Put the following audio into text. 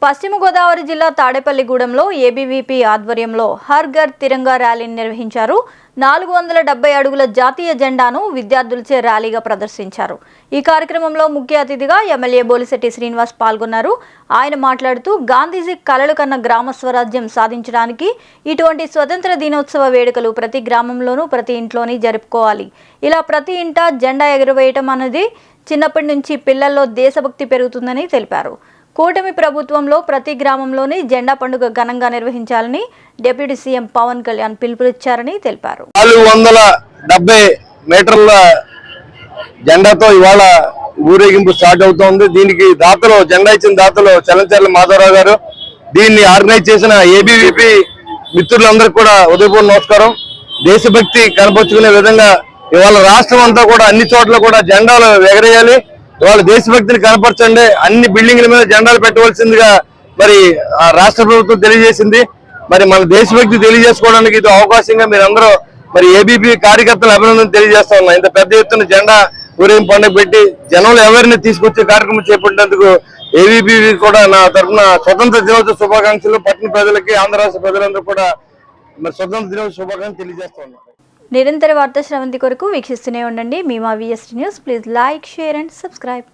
పశ్చిమ గోదావరి జిల్లా తాడేపల్లిగూడెంలో ఏబీవీపీ ఆధ్వర్యంలో హర్ ఘర్ తిరంగా ర్యాలీని నిర్వహించారు. 470 అడుగుల జాతీయ జెండాను విద్యార్థులచే ర్యాలీగా ప్రదర్శించారు. ఈ కార్యక్రమంలో ముఖ్య అతిథిగా ఎమ్మెల్యే బోలిశెట్టి శ్రీనివాస్ పాల్గొన్నారు. ఆయన మాట్లాడుతూ గాంధీజీ కలలు కన్న గ్రామ స్వరాజ్యం సాధించడానికి ఇటువంటి స్వతంత్ర దినోత్సవ వేడుకలు ప్రతి గ్రామంలోనూ ప్రతి ఇంట్లోని జరుపుకోవాలి. ఇలా ప్రతి ఇంట జెండా ఎగురవేయటం అనేది చిన్నప్పటి నుంచి పిల్లల్లో దేశభక్తి పెరుగుతుందని తెలిపారు. కూటమి ప్రభుత్వంలో ప్రతి గ్రామంలోని జెండా పండుగ ఘనంగా నిర్వహించాలని డిప్యూటీ సీఎం పవన్ కళ్యాణ్ పిలుపునిచ్చారని తెలిపారు. 470 మీటర్ల జెండాతో ఇవాళ ఊరేగింపు స్టార్ట్ అవుతోంది. దీనికి దాతలు జెండా ఇచ్చిన దాతలు చలంచర్ల మాధవరావు గారు, దీన్ని ఆర్గనైజ్ చేసిన ఏబీవీపీ మిత్రులందరికీ కూడా ఉదయపూర్వ నమస్కారం. దేశభక్తి కనపరుచుకునే విధంగా ఇవాళ రాష్ట్రం అంతా కూడా అన్ని చోట్ల కూడా జెండాలు ఎగరేయాలి. ఇవాళ దేశభక్తిని కనపరచండి, అన్ని బిల్డింగ్ల మీద జెండాలు పెట్టవలసిందిగా మరి రాష్ట్ర ప్రభుత్వం తెలియజేసింది. మరి మన దేశభక్తి తెలియజేసుకోవడానికి ఇది అవకాశంగా మీరందరూ మరి ఏబీపీ కార్యకర్తలు అభినందన తెలియజేస్తా ఉన్నా. ఇంత పెద్ద ఎత్తున జెండా ఊరేగింపు పండుగ పెట్టి జనంలో ఎవరిని తీసుకొచ్చే కార్యక్రమం చేపట్టినందుకు ఏబీపీ కూడా నా తరఫున స్వతంత్ర దినోత్సవ శుభాకాంక్షలు పట్టణ ప్రజలకి, ఆంధ్ర రాష్ట్ర ప్రజలందరూ కూడా మరి స్వతంత్ర దినోత్సవ శుభాకాంక్షలు తెలియజేస్తా ఉన్నారు. నిరంతర వార్తా శ్రవంతి కొరకు వీక్షిస్తూనే ఉండండి. మీ మా VST news. Please like, share and subscribe.